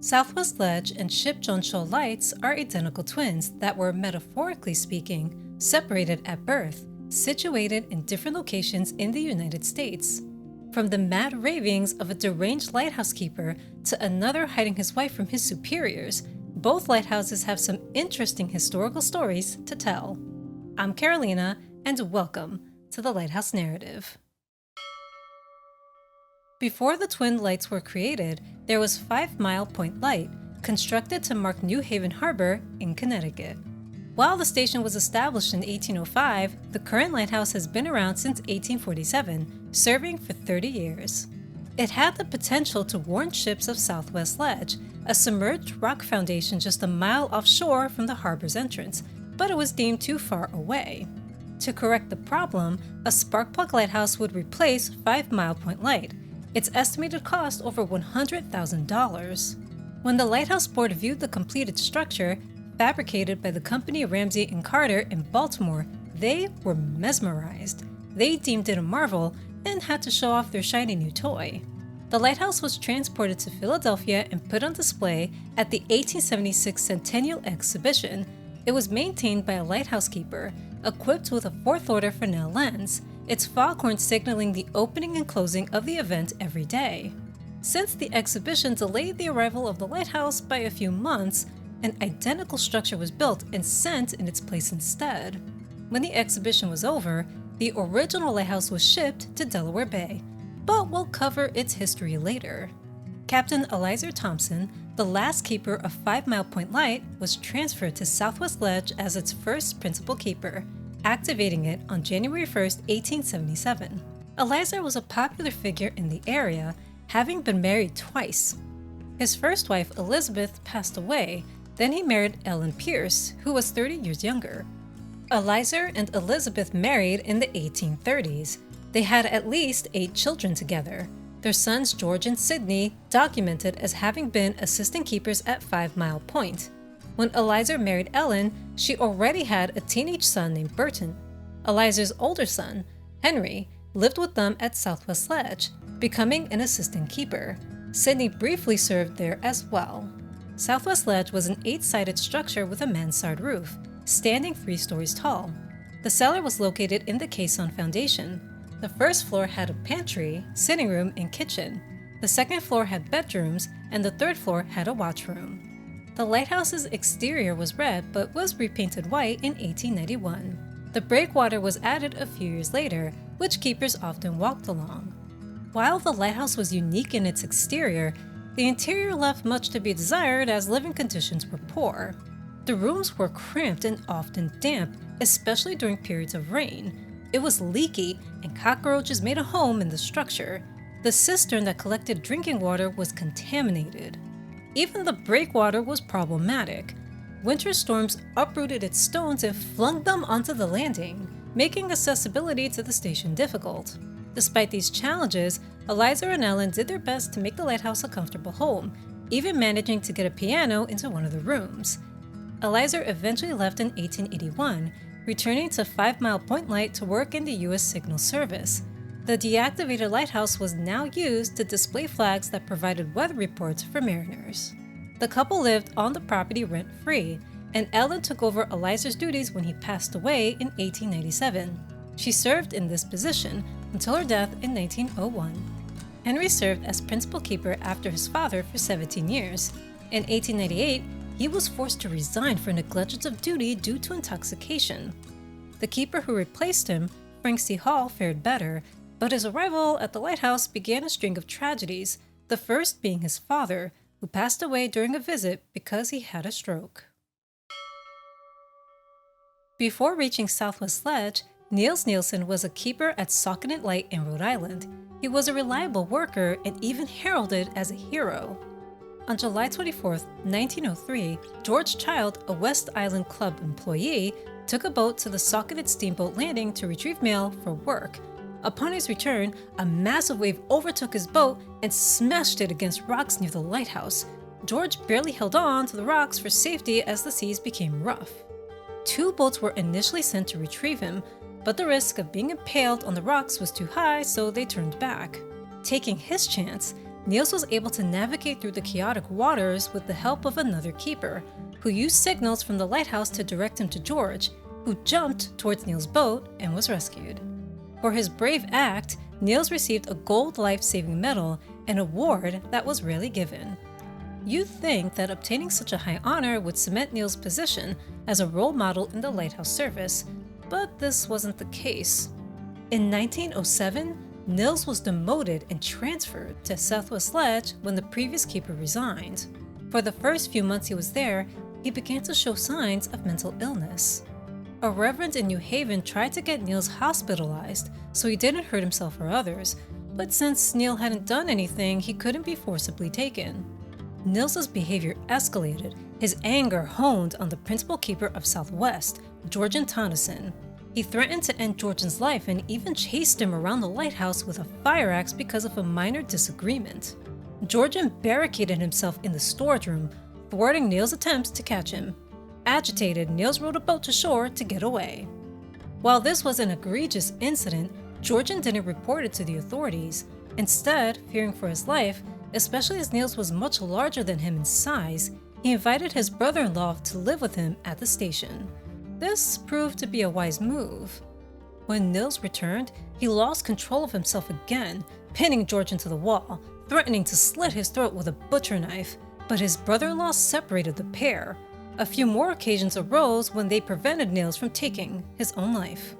Southwest Ledge and Ship John Shoal lights are identical twins that were, metaphorically speaking, separated at birth, situated in different locations in the United States. From the mad ravings of a deranged lighthouse keeper to another hiding his wife from his superiors, both lighthouses have some interesting historical stories to tell. I'm Carolina, and welcome to the Lighthouse Narrative. Before the twin lights were created, there was 5 Mile Point Light, constructed to mark New Haven Harbor in Connecticut. While the station was established in 1805, the current lighthouse has been around since 1847, serving for 30 years. It had the potential to warn ships of Southwest Ledge, a submerged rock foundation just a mile offshore from the harbor's entrance, but it was deemed too far away. To correct the problem, a spark plug lighthouse would replace 5 Mile Point Light. Its estimated cost over $100,000. When the Lighthouse Board viewed the completed structure, fabricated by the company Ramsey and Carter in Baltimore, they were mesmerized. They deemed it a marvel and had to show off their shiny new toy. The lighthouse was transported to Philadelphia and put on display at the 1876 Centennial Exhibition. It was maintained by a lighthouse keeper, equipped with a 4th order Fresnel lens, its foghorn signaling the opening and closing of the event every day. Since the exhibition delayed the arrival of the lighthouse by a few months, an identical structure was built and sent in its place instead. When the exhibition was over, the original lighthouse was shipped to Delaware Bay, but we'll cover its history later. Captain Elizur Thompson, the last keeper of 5 Mile Point Light, was transferred to Southwest Ledge as its first principal keeper, activating it on January 1, 1877. Elizur was a popular figure in the area, having been married twice. His first wife, Elizabeth, passed away, then he married Ellen Pierce, who was 30 years younger. Elizur and Elizabeth married in the 1830s. They had at least 8 children together. Their sons George and Sidney documented as having been assistant keepers at 5 Mile Point. When Elizur married Ellen, she already had a teenage son named Burton. Elizur's older son, Henry, lived with them at Southwest Ledge, becoming an assistant keeper. Sidney briefly served there as well. Southwest Ledge was an 8-sided structure with a mansard roof, standing 3 stories tall. The cellar was located in the caisson foundation. The first floor had a pantry, sitting room, and kitchen. The second floor had bedrooms, and the third floor had a watchroom. The lighthouse's exterior was red but was repainted white in 1891. The breakwater was added a few years later, which keepers often walked along. While the lighthouse was unique in its exterior, the interior left much to be desired as living conditions were poor. The rooms were cramped and often damp, especially during periods of rain. It was leaky, and cockroaches made a home in the structure. The cistern that collected drinking water was contaminated. Even the breakwater was problematic. Winter storms uprooted its stones and flung them onto the landing, making accessibility to the station difficult. Despite these challenges, Elizur and Ellen did their best to make the lighthouse a comfortable home, even managing to get a piano into one of the rooms. Elizur eventually left in 1881, returning to 5 Mile Point Light to work in the U.S. Signal Service. The deactivated lighthouse was now used to display flags that provided weather reports for mariners. The couple lived on the property rent-free, and Ellen took over Elizur's duties when he passed away in 1897. She served in this position until her death in 1901. Henry served as principal keeper after his father for 17 years. In 1898, he was forced to resign for negligence of duty due to intoxication. The keeper who replaced him, Frank C. Hall, fared better, but his arrival at the lighthouse began a string of tragedies, the first being his father, who passed away during a visit because he had a stroke. Before reaching Southwest Ledge, Nils Nilson was a keeper at Sakonnet Light in Rhode Island. He was a reliable worker and even heralded as a hero. On July 24, 1903, George Child, a West Island Club employee, took a boat to the Sakonnet Steamboat Landing to retrieve mail for work. Upon his return, a massive wave overtook his boat and smashed it against rocks near the lighthouse. George barely held on to the rocks for safety as the seas became rough. 2 boats were initially sent to retrieve him, but the risk of being impaled on the rocks was too high, so they turned back. Taking his chance, Nils was able to navigate through the chaotic waters with the help of another keeper, who used signals from the lighthouse to direct him to George, who jumped towards Nils' boat and was rescued. For his brave act, Nils received a gold life-saving medal, an award that was rarely given. You'd think that obtaining such a high honor would cement Nils' position as a role model in the lighthouse service, but this wasn't the case. In 1907, Nils was demoted and transferred to Southwest Ledge when the previous keeper resigned. For the first few months he was there, he began to show signs of mental illness. A reverend in New Haven tried to get Nils hospitalized so he didn't hurt himself or others, but since Nils hadn't done anything, he couldn't be forcibly taken. Nils's behavior escalated, his anger honed on the principal keeper of Southwest, Georgian Tonneson. He threatened to end Georgian's life and even chased him around the lighthouse with a fire axe because of a minor disagreement. Georgian barricaded himself in the storage room, thwarting Nils' attempts to catch him. Agitated, Nils rowed a boat to shore to get away. While this was an egregious incident, Georgian didn't report it to the authorities. Instead, fearing for his life, especially as Nils was much larger than him in size, he invited his brother-in-law to live with him at the station. This proved to be a wise move. When Nils returned, he lost control of himself again, pinning Georgian to the wall, threatening to slit his throat with a butcher knife, but his brother-in-law separated the pair. A few more occasions arose when they prevented Nils from taking his own life.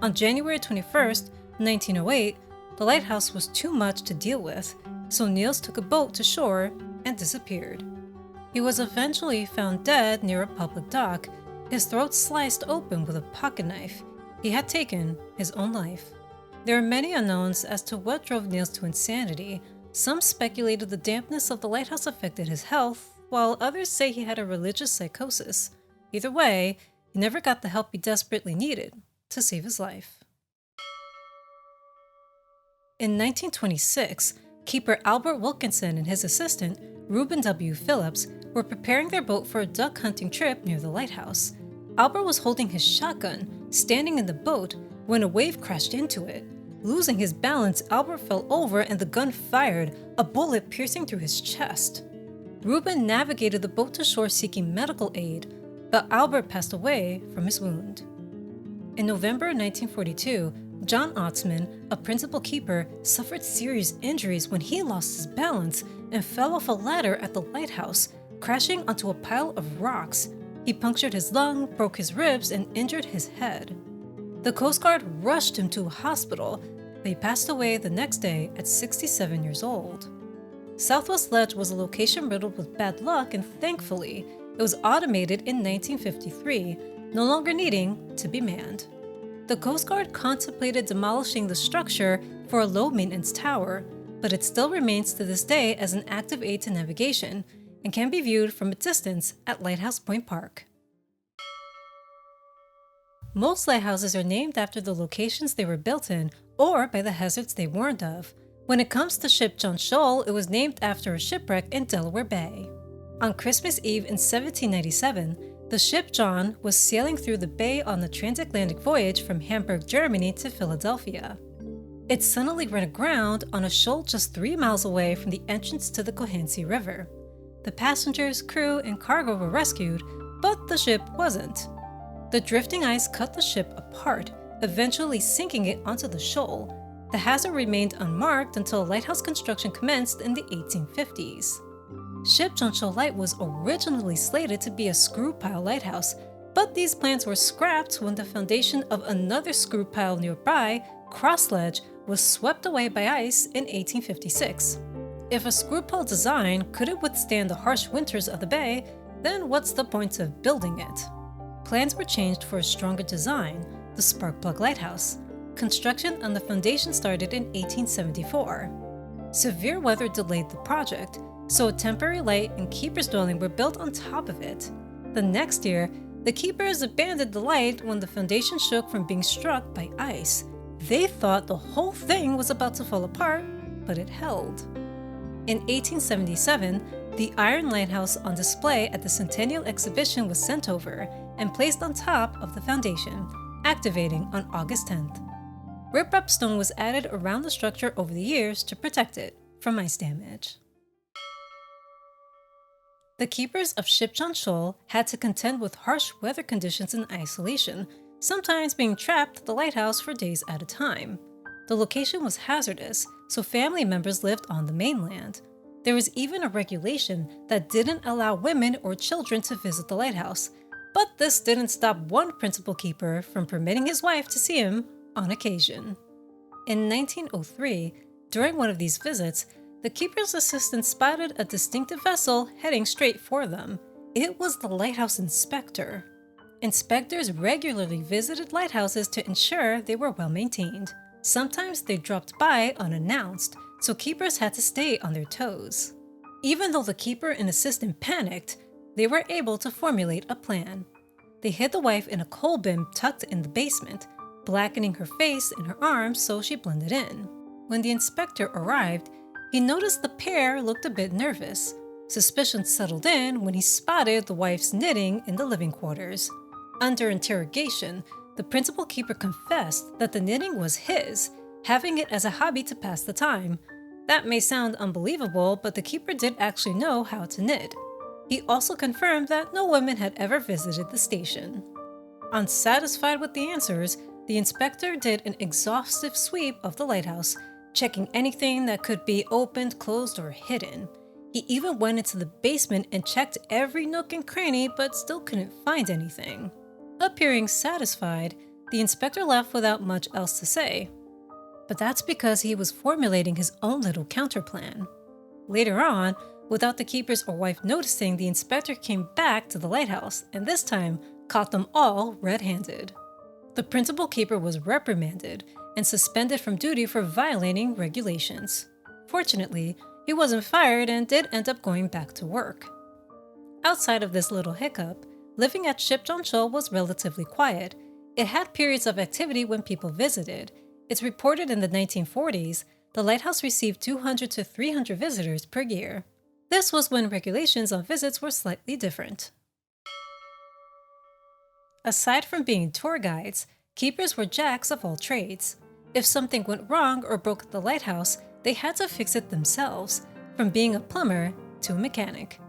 On January 21st, 1908, the lighthouse was too much to deal with, so Nils took a boat to shore and disappeared. He was eventually found dead near a public dock, his throat sliced open with a pocket knife. He had taken his own life. There are many unknowns as to what drove Nils to insanity. Some speculated the dampness of the lighthouse affected his health, while others say he had a religious psychosis. Either way, he never got the help he desperately needed to save his life. In 1926, keeper Albert Wilkinson and his assistant, Reuben W. Phillips, were preparing their boat for a duck hunting trip near the lighthouse. Albert was holding his shotgun, standing in the boat, when a wave crashed into it. Losing his balance, Albert fell over and the gun fired, a bullet piercing through his chest. Reuben navigated the boat to shore seeking medical aid, but Albert passed away from his wound. In November 1942, John Otzman, a principal keeper, suffered serious injuries when he lost his balance and fell off a ladder at the lighthouse, crashing onto a pile of rocks. He punctured his lung, broke his ribs, and injured his head. The Coast Guard rushed him to a hospital, but he passed away the next day at 67 years old. Southwest Ledge was a location riddled with bad luck, and thankfully, it was automated in 1953, no longer needing to be manned. The Coast Guard contemplated demolishing the structure for a low-maintenance tower, but it still remains to this day as an active aid to navigation and can be viewed from a distance at Lighthouse Point Park. Most lighthouses are named after the locations they were built in or by the hazards they warned of. When it comes to ship John Shoal, it was named after a shipwreck in Delaware Bay. On Christmas Eve in 1797, the ship John was sailing through the bay on the transatlantic voyage from Hamburg, Germany to Philadelphia. It suddenly ran aground on a shoal just 3 miles away from the entrance to the Cohansey River. The passengers, crew, and cargo were rescued, but the ship wasn't. The drifting ice cut the ship apart, eventually sinking it onto the shoal. The hazard remained unmarked until lighthouse construction commenced in the 1850s. Ship John Shoal Light was originally slated to be a screw pile lighthouse, but these plans were scrapped when the foundation of another screw pile nearby, Cross Ledge, was swept away by ice in 1856. If a screw pile design couldn't withstand the harsh winters of the bay, then what's the point of building it? Plans were changed for a stronger design, the spark plug lighthouse. Construction on the foundation started in 1874. Severe weather delayed the project, so a temporary light and keeper's dwelling were built on top of it. The next year, the keepers abandoned the light when the foundation shook from being struck by ice. They thought the whole thing was about to fall apart, but it held. In 1877, the iron lighthouse on display at the Centennial Exhibition was sent over and placed on top of the foundation, activating on August 10th. Riprap stone was added around the structure over the years to protect it from ice damage. The keepers of Shoal had to contend with harsh weather conditions in isolation, sometimes being trapped at the lighthouse for days at a time. The location was hazardous, so family members lived on the mainland. There was even a regulation that didn't allow women or children to visit the lighthouse, but this didn't stop one principal keeper from permitting his wife to see him on occasion. In 1903, during one of these visits, the keeper's assistant spotted a distinctive vessel heading straight for them. It was the lighthouse inspector. Inspectors regularly visited lighthouses to ensure they were well maintained. Sometimes they dropped by unannounced, so keepers had to stay on their toes. Even though the keeper and assistant panicked, they were able to formulate a plan. They hid the wife in a coal bin tucked in the basement, blackening her face and her arms so she blended in. When the inspector arrived, he noticed the pair looked a bit nervous. Suspicion settled in when he spotted the wife's knitting in the living quarters. Under interrogation, the principal keeper confessed that the knitting was his, having it as a hobby to pass the time. That may sound unbelievable, but the keeper did actually know how to knit. He also confirmed that no women had ever visited the station. Unsatisfied with the answers, the inspector did an exhaustive sweep of the lighthouse, checking anything that could be opened, closed, or hidden. He even went into the basement and checked every nook and cranny, but still couldn't find anything. Appearing satisfied, the inspector left without much else to say. But that's because he was formulating his own little counterplan. Later on, without the keepers or wife noticing, the inspector came back to the lighthouse and this time caught them all red-handed. The principal keeper was reprimanded and suspended from duty for violating regulations. Fortunately, he wasn't fired and did end up going back to work. Outside of this little hiccup, living at Shoal was relatively quiet. It had periods of activity when people visited. It's reported in the 1940s, the lighthouse received 200 to 300 visitors per year. This was when regulations on visits were slightly different. Aside from being tour guides, keepers were jacks of all trades. If something went wrong or broke at the lighthouse, they had to fix it themselves, from being a plumber to a mechanic.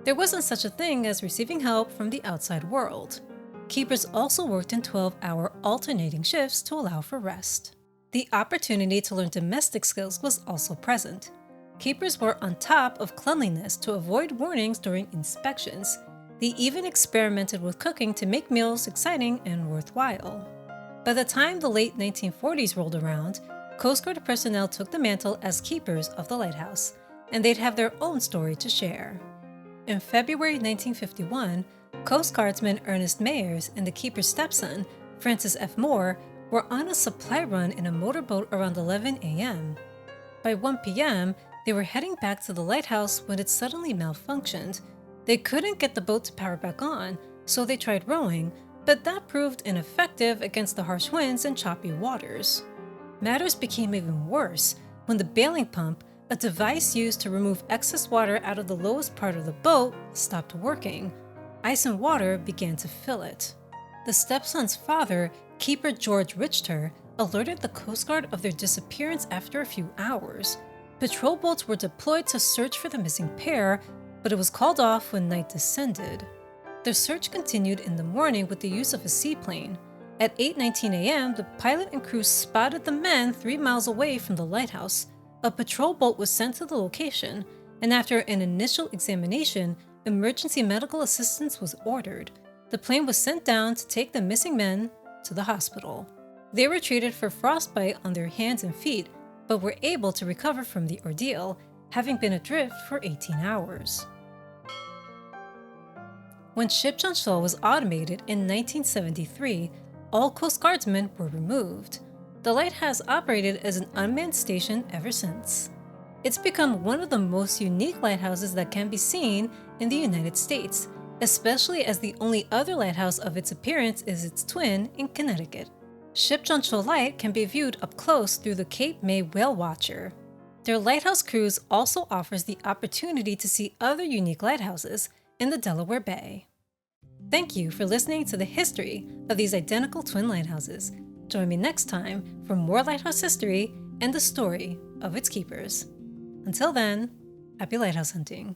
There wasn't such a thing as receiving help from the outside world. Keepers also worked in 12-hour alternating shifts to allow for rest. The opportunity to learn domestic skills was also present. Keepers were on top of cleanliness to avoid warnings during inspections. They even experimented with cooking to make meals exciting and worthwhile. By the time the late 1940s rolled around, Coast Guard personnel took the mantle as keepers of the lighthouse, and they'd have their own story to share. In February 1951, Coast Guardsman Ernest Mayers and the keeper's stepson, Francis F. Moore, were on a supply run in a motorboat around 11 a.m. By 1 p.m., they were heading back to the lighthouse when it suddenly malfunctioned. They couldn't get the boat to power back on, so they tried rowing, but that proved ineffective against the harsh winds and choppy waters. Matters became even worse when the bailing pump, a device used to remove excess water out of the lowest part of the boat, stopped working. Ice and water began to fill it. The stepson's father, Keeper George Richter, alerted the Coast Guard of their disappearance after a few hours. Patrol boats were deployed to search for the missing pair, but it was called off when night descended. The search continued in the morning with the use of a seaplane. At 8:19 a.m., the pilot and crew spotted the men 3 miles away from the lighthouse. A patrol boat was sent to the location, and after an initial examination, emergency medical assistance was ordered. The plane was sent down to take the missing men to the hospital. They were treated for frostbite on their hands and feet, but were able to recover from the ordeal, having been adrift for 18 hours. When Shoal was automated in 1973, all Coast Guardsmen were removed. The light has operated as an unmanned station ever since. It's become one of the most unique lighthouses that can be seen in the United States, especially as the only other lighthouse of its appearance is its twin in Connecticut. Shoal Light can be viewed up close through the Cape May Whale Watcher. Their lighthouse cruise also offers the opportunity to see other unique lighthouses in the Delaware Bay. Thank you for listening to the history of these identical twin lighthouses. Join me next time for more lighthouse history and the story of its keepers. Until then, happy lighthouse hunting.